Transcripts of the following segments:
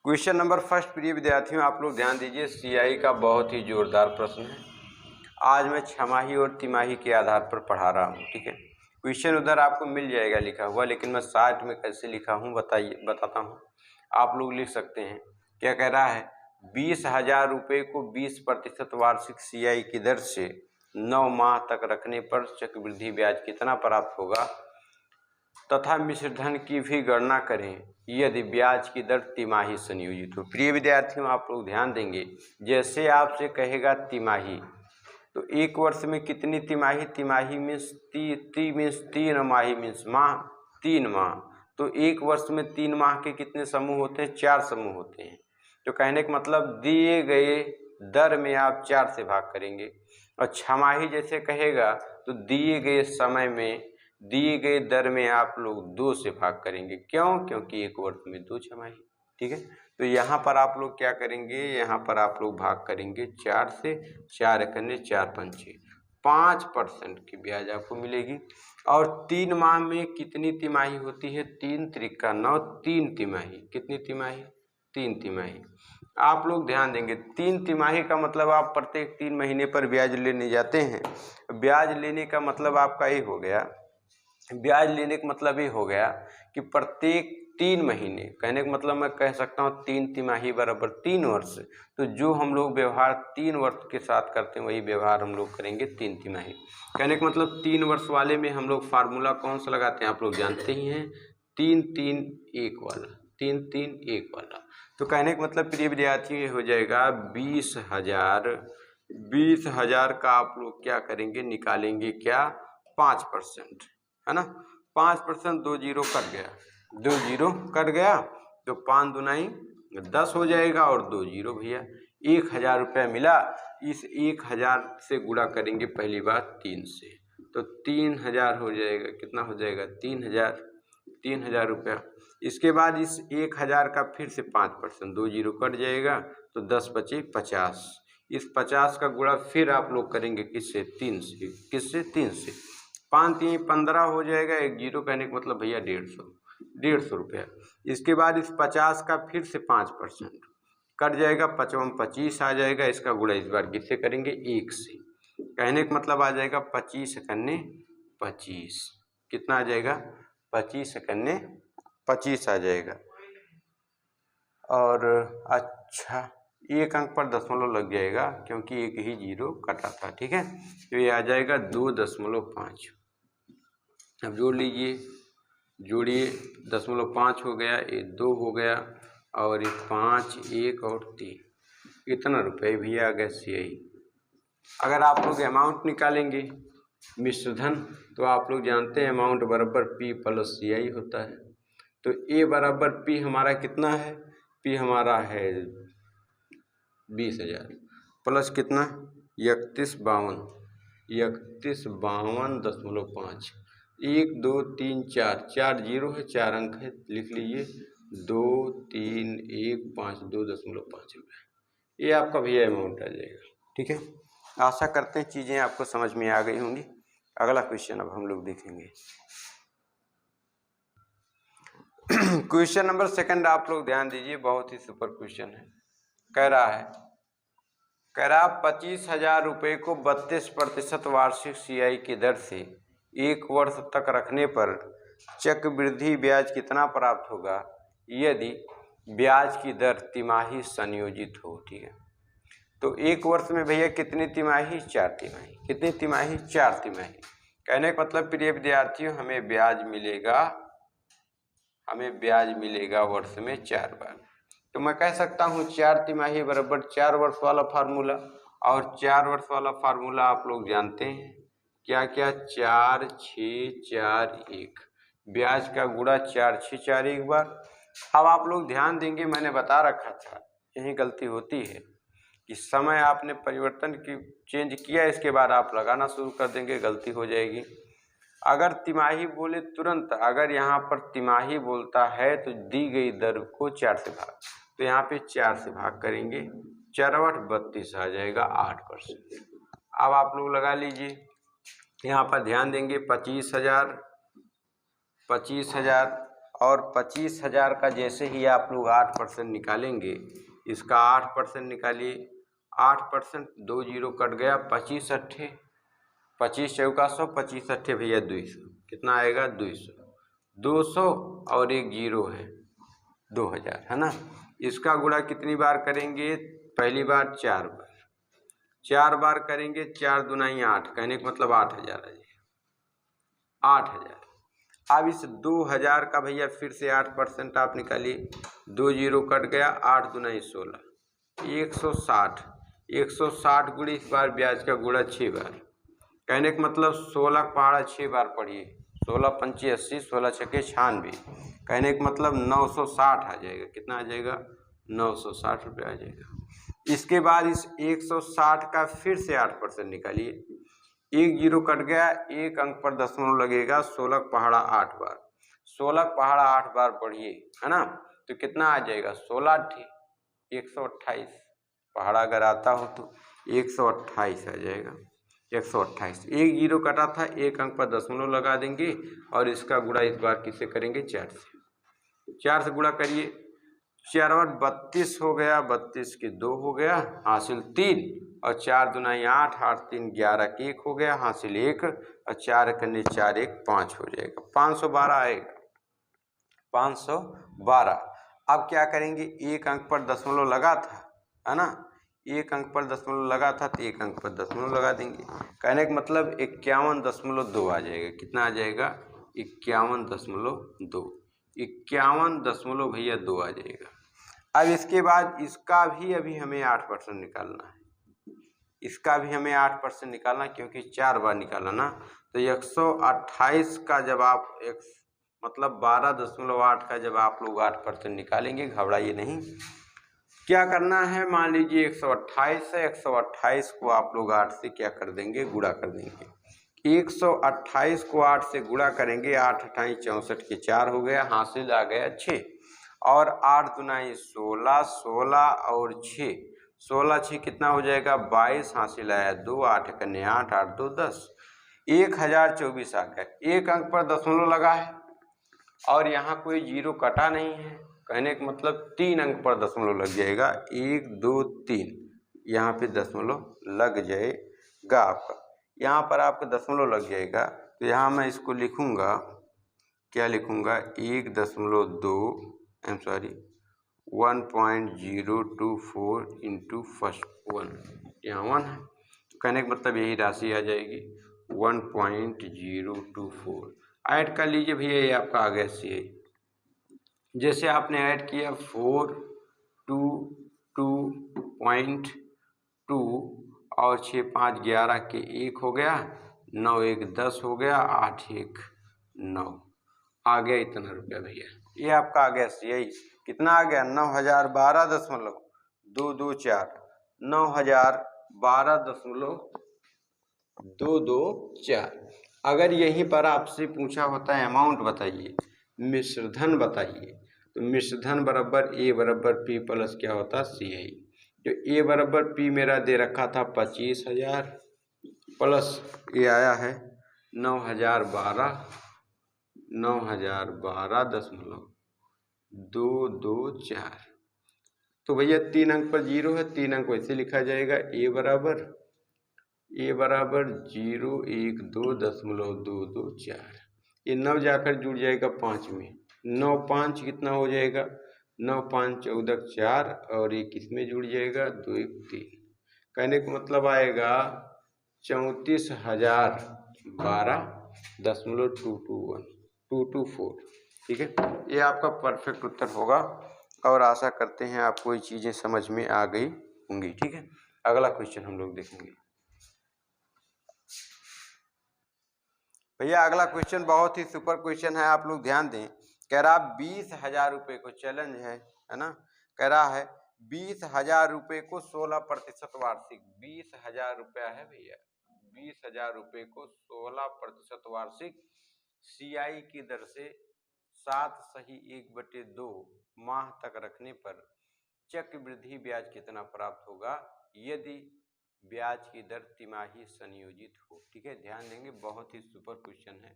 Question number first प्रिय विद्यार्थियों, आप लोग ध्यान दीजिए। सीआई का बहुत ही जोरदार प्रश्न है। आज मैं छमाही और तिमाही के आधार पर पढ़ा रहा हूँ, ठीक है। क्वेश्चन उधर आपको मिल जाएगा लिखा हुआ, लेकिन मैं साइट में कैसे लिखा हूँ बताता हूँ। आप लोग लिख सकते हैं। क्या कह रहा है? 20,000 रुपये को 20% वार्षिक सीआई की दर से 9 माह तक रखने पर चक्रवृद्धि ब्याज कितना प्राप्त होगा तथा मिश्रधन की भी गणना करें यदि ब्याज की दर तिमाही संयोजित हो। प्रिय विद्यार्थियों, आप लोग ध्यान देंगे। जैसे आपसे कहेगा तिमाही, तो एक वर्ष में कितनी तिमाही? तिमाही मीन्स मीन्स 3 माही मीन्स माह, 3 माह। तो एक वर्ष में 3 माह के कितने समूह होते हैं? 4 समूह होते हैं। तो कहने का मतलब दिए गए दर में आप 4 से भाग करेंगे। और छमाही जैसे कहेगा तो दिए गए समय में दिए गए दर में आप लोग 2 से भाग करेंगे। क्यों? क्योंकि एक वर्ष में 2 छमाही, ठीक है। तो यहाँ पर आप लोग क्या करेंगे? यहाँ पर आप लोग भाग करेंगे 4 से। 4 एकने 4 पंचे 5% की ब्याज आपको मिलेगी। और 3 माह में कितनी तिमाही होती है? 3 त्रिका 9, 3 तिमाही। कितनी तिमाही? 3 तिमाही। आप लोग ध्यान देंगे, 3 तिमाही का मतलब आप प्रत्येक 3 महीने पर ब्याज लेने जाते हैं। ब्याज लेने का मतलब आपका ये हो गया, ब्याज लेने का मतलब ये हो गया कि प्रत्येक 3 महीने, कहने का मतलब मैं कह सकता हूँ 3 तिमाही बराबर 3 वर्ष। तो जो हम लोग व्यवहार 3 वर्ष के साथ करते हैं वही व्यवहार हम लोग करेंगे 3 तिमाही। कहने का मतलब 3 वर्ष वाले में हम लोग फार्मूला कौन सा लगाते हैं? आप लोग जानते ही हैं, 3-3-1 वाला, 3-3-1 वाला। तो कहने का मतलब प्रिय विद्यार्थी ये हो जाएगा 20,000 का आप लोग क्या करेंगे? निकालेंगे क्या? 5%, है ना। 5%, 2 जीरो कट गया, 2 जीरो कट गया, तो 5 दूनाई 10 हो जाएगा और 2 जीरो भैया 1,000 रुपया मिला। इस 1,000 से गुणा करेंगे पहली बात 3 से, तो 3,000 हो जाएगा। कितना हो जाएगा? 3,000 रुपया। इसके बाद इस 1,000 का फिर से 5%, 2 जीरो कट जाएगा, तो 10 बचे 50। इस 50 का गुणा फिर आप लोग करेंगे किससे? 3 से। किससे? 3 से। 5-3 15 हो जाएगा, 1 जीरो, कहने का मतलब भैया 150 रुपया। इसके बाद इस 50 का फिर से 5% कट जाएगा, 55 25 आ जाएगा। इसका गुणा इस बार किससे करेंगे? 1 से। कहने का मतलब आ जाएगा 25 एकन्ने 25। कितना आ जाएगा? 25 एकन्ने 25 आ जाएगा। और अच्छा, 1 अंक पर दशमलव लग जाएगा क्योंकि एक ही जीरो कटा था, ठीक है। तो ये आ जाएगा 2.5। अब जोड़ लीजिए, जोड़िए, 0.5 हो गया, ये 2 हो गया, और ये 5, 1 और 3। इतना रुपये भी आ गया सीआई। अगर आप लोग अमाउंट निकालेंगे मिश्रधन, तो आप लोग जानते हैं अमाउंट बराबर P प्लस CI होता है। तो A बराबर P हमारा कितना है? P हमारा है 20,000 प्लस कितना? 3152.5। 1 2 3 4 जीरो है, 4 अंक है, लिख लीजिए 2 3 1 5 2.5 रुपये। ये आपका भैया अमाउंट आ जाएगा, ठीक है। आशा करते हैं चीज़ें आपको समझ में आ गई होंगी। अगला क्वेश्चन अब हम लोग देखेंगे। क्वेश्चन नंबर सेकंड, आप लोग ध्यान दीजिए, बहुत ही सुपर क्वेश्चन है। कह रहा 25,000 रुपये को 32% वार्षिक सीआई की दर से 1 वर्ष तक रखने पर चक्रवृद्धि ब्याज कितना प्राप्त होगा यदि ब्याज की दर तिमाही संयोजित हो, ठीक है। तो 1 वर्ष में भैया कितनी तिमाही? 4 तिमाही। कितनी तिमाही? 4 तिमाही। कहने का मतलब प्रिय विद्यार्थियों, हमें ब्याज मिलेगा वर्ष में 4 बार। तो मैं कह सकता हूँ 4 तिमाही बराबर 4 वर्ष वाला फार्मूला। और 4 वर्ष वाला फार्मूला आप लोग जानते हैं क्या क्या? 4 6 4 1। ब्याज का गुणा 4 6 4 1 बार। अब आप लोग ध्यान देंगे, मैंने बता रखा था, यही गलती होती है कि समय आपने परिवर्तन की चेंज किया, इसके बाद आप लगाना शुरू कर देंगे, गलती हो जाएगी। अगर तिमाही बोले तुरंत, अगर यहाँ पर तिमाही बोलता है तो दी गई दर को 4 से भाग, तो यहाँ पे 4 से भाग करेंगे, 4 8 32 आ जाएगा 8%। अब आप लोग लगा लीजिए, यहाँ पर ध्यान देंगे 25,000 और 25,000 का जैसे ही आप लोग 8% निकालेंगे, इसका 8% निकालिए, 8%, 2 जीरो कट गया, 25 अट्ठे 25 चौका 100, 25 अट्ठे भैया 200, कितना आएगा 200, 200 और एक जीरो है 2000, है ना। इसका गुणा कितनी बार करेंगे, पहली बार 4 बार, 4 बार करेंगे, 4 दूनाई 8, कहने का मतलब 8000 आ जाएगा, 8000। अब इस 2000 का भैया फिर से 8% आप निकालिए, 2 जीरो कट गया, 8 दूनाई 16, 160, 160 गुणे इस बार ब्याज का गुणा 6 बार, कहने का मतलब 16 पहाड़ा 6 बार पढ़िए, 16 पंचे 80, 16 छक्के 96, कहने का मतलब 960 आ जाएगा, कितना आ जाएगा 960 रुपये आ जाएगा। इसके बाद इस 160 का फिर से 8% निकालिए, 1 जीरो कट गया, 1 अंक पर दशमलव लगेगा, 16 पहाड़ा 8 बार, 16 पहाड़ा 8 बार पढ़िए, है ना, तो कितना आ जाएगा 16 अट्ठी 128, पहाड़ा अगर आता हो तो 128 आ जाएगा, 128। 1 जीरो कटा था, 1 अंक पर दशमलव लगा देंगे और इसका गुणा इस बार किससे करेंगे 4 से, 4 से गुणा करिए, 4 और 32 हो गया, 32 के 2 हो गया, हासिल 3 और 4 दूनाई 8, 8 3 11 के 1 हो गया, हासिल 1 और 4 कन्ने 4 1 5 हो जाएगा, 512 आएगा, 512। अब क्या करेंगे, 1 अंक पर दशमलव लगा था, है ना, 1 अंक पर दशमलव लगा था तो 1 अंक पर दशमलव लगा देंगे, कहने का मतलब 51.2 आ जाएगा, कितना आ जाएगा 51.2, 51 भैया 2 आ जाएगा। अब इसके बाद इसका भी अभी हमें 8% निकालना है, इसका भी हमें 8% निकालना, क्योंकि 4 बार निकाला ना, तो 128 का जब आप मतलब 12.8 का जब आप लोग 8% निकालेंगे, घबराइए नहीं, क्या करना है, मान लीजिए 128 है, 128 को आप लोग 8 से क्या कर देंगे, गुणा कर देंगे, 128 को 8 से गुणा करेंगे, 8 अट्ठाई 64 के 4 हो गया, हासिल आ गया 6 और 8 दूनाई 16, 16 और 6, 16 6 कितना हो जाएगा 22, हासिल आया 2, 8 कन्ने 8, 8 2 10, 1024 आ गया, 1 अंक पर दशमलव लगा है और यहाँ कोई जीरो कटा नहीं है, कहने का मतलब 3 अंक पर दशमलव लग जाएगा, 1 2 3 यहाँ पे दशमलव लग जाएगा आपका, यहाँ पर आपका दशमलव लग जाएगा, तो यहाँ मैं इसको लिखूँगा, क्या लिखूँगा 1.2 1.024 इंटू फर्स्ट 1, यहाँ 1 है, तो कहने का मतलब यही राशि आ जाएगी 1.024। ऐड कर लीजिए भैया, ये आपका आ गया सी। जैसे आपने ऐड किया 422.2 और 6 5 11 के 1 हो गया, 9 1 10 हो गया, 8 1 9 आ गया, इतना रुपया भैया, ये आपका आ गया सी। कितना आ गया 9012.224, 9012.224। अगर यहीं पर आपसे पूछा होता है अमाउंट बताइए, मिश्रधन बताइए, तो मिश्रधन बराबर ए बराबर पी प्लस क्या होता सी आई, जो ए बराबर पी मेरा दे रखा था 25,000 प्लस ये आया है 9012.224, तो भैया 3 अंक पर जीरो है, 3 अंक वैसे लिखा जाएगा, ए बराबर 012.224, ये 9 जाकर जुड़ जाएगा 5 में, 9 5 कितना हो जाएगा 9 5 14 4 और ये किस में जुड़ जाएगा 2 1 3, कहने का मतलब आएगा 34,012.224, ठीक है, ये आपका परफेक्ट उत्तर होगा और आशा करते हैं आपको ये चीज़ें समझ में आ गई होंगी, ठीक है। अगला क्वेश्चन हम लोग देखेंगे भैया, अगला क्वेश्चन बहुत ही सुपर क्वेश्चन है, आप लोग ध्यान दें, कह रहा 20,000 रुपये को, चैलेंज है ना, कह रहा है 20,000 रुपये को 16% वार्षिक, 20,000 रुपया है भैया, 20,000 रुपये को 16% वार्षिक CI की दर से 7/1/2 माह तक रखने पर चक्रवृद्धि ब्याज कितना प्राप्त होगा यदि ब्याज की दर तिमाही संयोजित हो, ठीक है, ध्यान देंगे, बहुत ही सुपर क्वेश्चन है,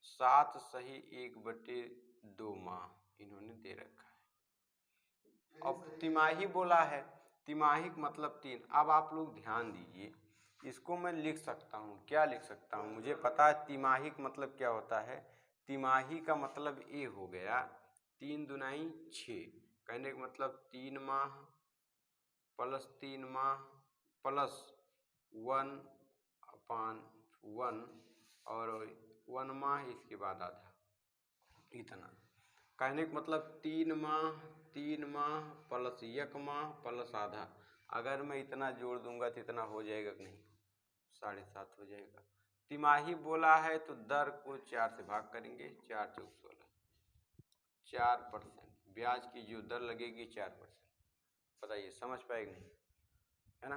7/1/2 2 माह इन्होंने दे रखा है। अब तिमाही बोला है, तिमाही मतलब 3। अब आप लोग ध्यान दीजिए, इसको मैं लिख सकता हूँ, क्या लिख सकता हूँ, मुझे पता है तिमाही का मतलब क्या होता है। तिमाही का मतलब ये हो गया 3 दूनाई 6, कहने का मतलब 3 माह प्लस 3 माह प्लस 1/1 और 1 माह इसके बाद आधा, इतना कहने का मतलब 3 माह प्लस 1 माह प्लस आधा। अगर मैं इतना जोड़ दूंगा तो इतना हो जाएगा कि नहीं, 7.5 हो जाएगा। तिमाही बोला है तो दर को 4 से भाग करेंगे, 4 चौक 16, 4% ब्याज की जो दर लगेगी 4%। बताइए समझ पाएगी नहीं, है ना।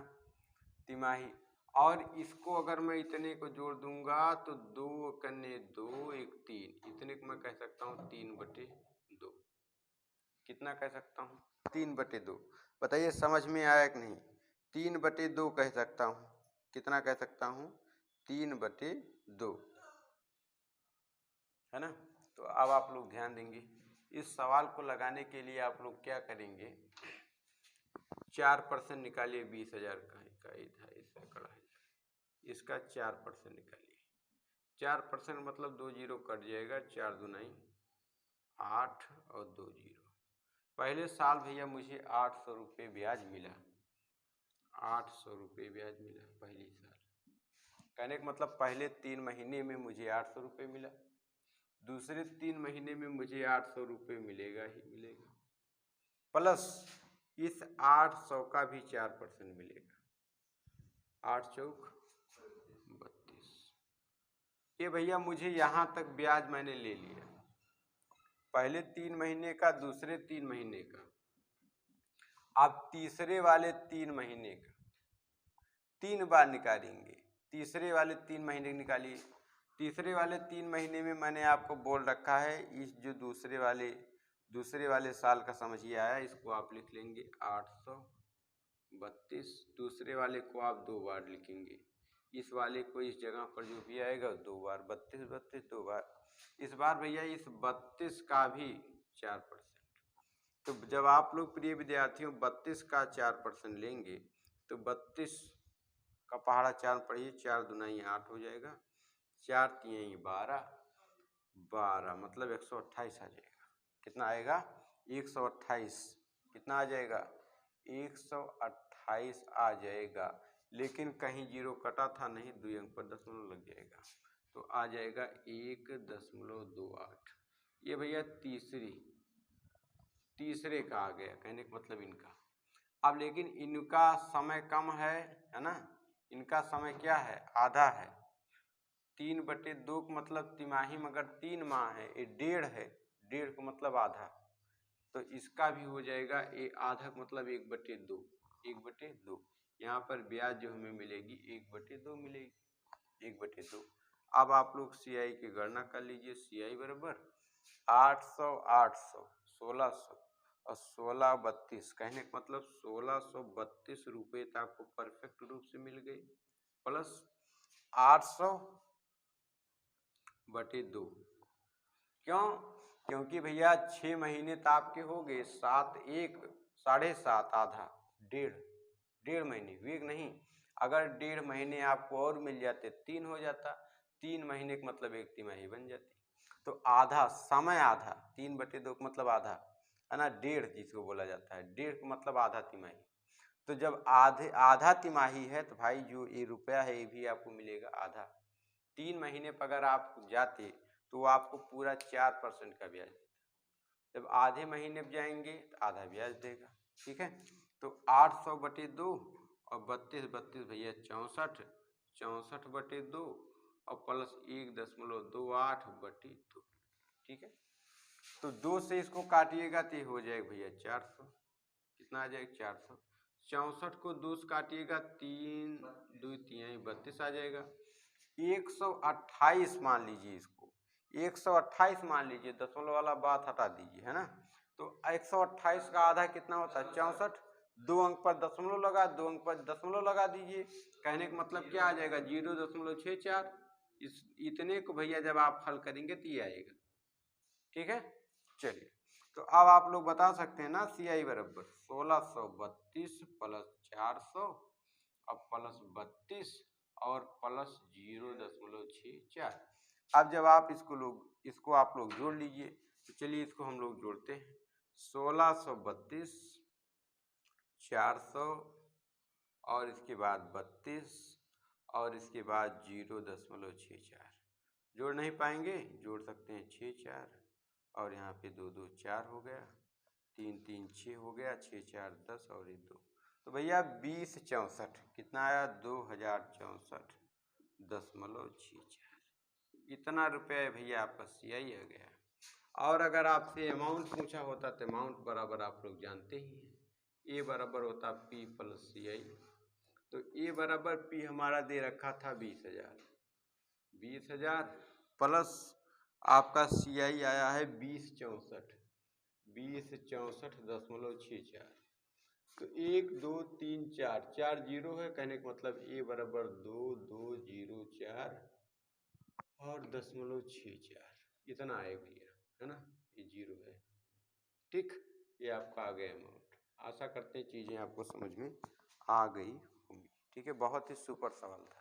तिमाही, और इसको अगर मैं इतने को जोड़ दूंगा तो 2 कन्ने 2 1 3, इतने को मैं कह सकता हूँ 3/2। कितना कह सकता हूँ, 3/2। बताइए समझ में आया कि नहीं, 3/2 कह सकता हूँ। कितना कह सकता हूँ, 3/2, है ना। तो अब आप लोग ध्यान देंगे, इस सवाल को लगाने के लिए आप लोग क्या करेंगे, 4% निकालिए, 20,000 का इकाई था, इसका कड़ा है, इसका 4% निकालिए। 4% मतलब 2 जीरो कट जाएगा, 4 दूनाई 8 और 2 जीरो। पहले साल भैया मुझे 800 रुपये ब्याज मिला, 800 रुपये ब्याज मिला पहली साल। कहने का मतलब पहले 3 महीने में मुझे 800 रुपये मिला, दूसरे 3 महीने में मुझे 800 रुपये मिलेगा ही मिलेगा, प्लस इस 800 का भी 4% मिलेगा, 8 चौक 32। ये भैया मुझे यहाँ तक ब्याज मैंने ले लिया, पहले 3 महीने का, दूसरे 3 महीने का, अब तीसरे वाले 3 महीने का 3 बार निकालेंगे। तीसरे वाले 3 महीने निकालिए। तीसरे वाले 3 महीने में मैंने आपको बोल रखा है, इस जो दूसरे वाले साल का समझिए आया, इसको आप लिख लेंगे 832। दूसरे वाले को आप 2 बार लिखेंगे, इस वाले को इस जगह पर जो भी आएगा 2 बार, 32 2 बार। इस बार भैया इस 32 का भी 4%। तो जब आप लोग प्रिय विद्यार्थियों 32 का 4% लेंगे तो 32 का पहाड़ा 4 पढ़िए, 4 दूनाई 8 हो जाएगा, 4 तिहाई 12 मतलब 128 आ जाएगा। कितना आएगा, 128। कितना आ जाएगा, 128 आ जाएगा। लेकिन कहीं जीरो कटा था नहीं, 2 अंक पर दशमलव लग जाएगा, तो आ जाएगा 1.28। ये भैया तीसरे का आ गया, कहने का मतलब इनका। अब लेकिन इनका समय कम है ना, इनका समय क्या है, आधा है। 3/2 का मतलब तिमाही में अगर 3 माह है, ये 1.5 है, 1.5 का मतलब आधा, तो इसका भी हो जाएगा आधा का मतलब 1/2, 1/2। यहाँ पर ब्याज जो हमें मिलेगी 1/2 मिलेगी, 1/2। अब आप लोग CI की गणना कर लीजिए। CI बराबर 800 800 1600 और 1632, कहने का मतलब 1632 रुपये तो आपको परफेक्ट रूप से मिल गई, प्लस 800/2। क्यों, क्योंकि भैया 6 महीने तो आपके हो गए, 7 1 7.5 आधा, 1.5 महीने वीक नहीं। अगर 1.5 महीने आपको और मिल जाते 3 हो जाता, 3 महीने का मतलब 1 तिमाही बन जाती। तो आधा समय, आधा 3/2 का मतलब आधा है ना, 1.5 जिसको बोला जाता है, 1.5 का मतलब आधा तिमाही। तो जब आधा तिमाही है तो भाई जो ये रुपया है ये भी आपको मिलेगा आधा। 3 महीने पर अगर आप जाते तो आपको पूरा 4% का ब्याज देता, जब आधे महीने पर जाएंगे तो आधा ब्याज देगा। ठीक है, तो 800/2 और 32 भैया 64, 64/2 और प्लस 1.28/2। ठीक है, तो 2 से इसको काटिएगा तो ये हो जाएगा भैया 400। कितना आ जाएगा, 400। 64 को 2 से काटिएगा, 3 2 3 32 आ जाएगा। 128 मान लीजिए, इसको 128 मान लीजिए, दशमलव वाला बात हटा दीजिए, है ना। तो 128 का आधा कितना होता है, 64। 2 अंक पर दशमलव लगा, 2 अंक पर दशमलव लगा दीजिए, कहने का मतलब क्या आ जाएगा, 0.64। इतने को भैया जब आप हल करेंगे तो ये आएगा। ठीक है, चलिए, तो अब आप लोग बता सकते हैं ना CI बराबर 1632 प्लस 400 अब प्लस 32 और प्लस 0.64। अब जब आप इसको आप लोग जोड़ लीजिए, तो चलिए इसको हम लोग जोड़ते हैं। 1632 400 और इसके बाद 32 और इसके बाद 0.64। जोड़ नहीं पाएंगे, जोड़ सकते हैं 6 4 और यहाँ पे 2 2 4 हो गया, 3 3 6 हो गया, 6 4 10 और ये 2। तो भैया 2064 कितना आया? 2064.64। इतना रुपये भैया आपका CI आ गया। और अगर आपसे अमाउंट पूछा होता तो अमाउंट बराबर आप लोग जानते ही हैं, A बराबर होता P प्लस CI। तो A बराबर P हमारा दे रखा था 20,000, 20,000 प्लस आपका CI आया है 2064.64। तो 1 2 3 4 4 जीरो है, कहने का मतलब A बराबर 2204 और 0.64 इतना है भैया, है ना, ये जीरो है। ठीक, ये आपका आ गया अमाउंट। आशा करते हैं चीज़ें आपको समझ में आ गई होंगी। ठीक है, बहुत ही सुपर सवाल था।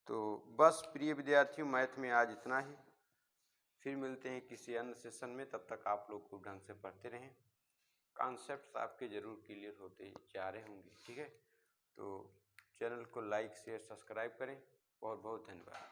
तो बस प्रिय विद्यार्थियों, मैथ में आज इतना ही। फिर मिलते हैं किसी अन्य सेशन में, तब तक आप लोग खूब ढंग से पढ़ते रहें। कॉन्सेप्ट्स आपके ज़रूर क्लियर होते जा रहे होंगे। ठीक है, तो चैनल को लाइक शेयर सब्सक्राइब करें। बहुत बहुत धन्यवाद।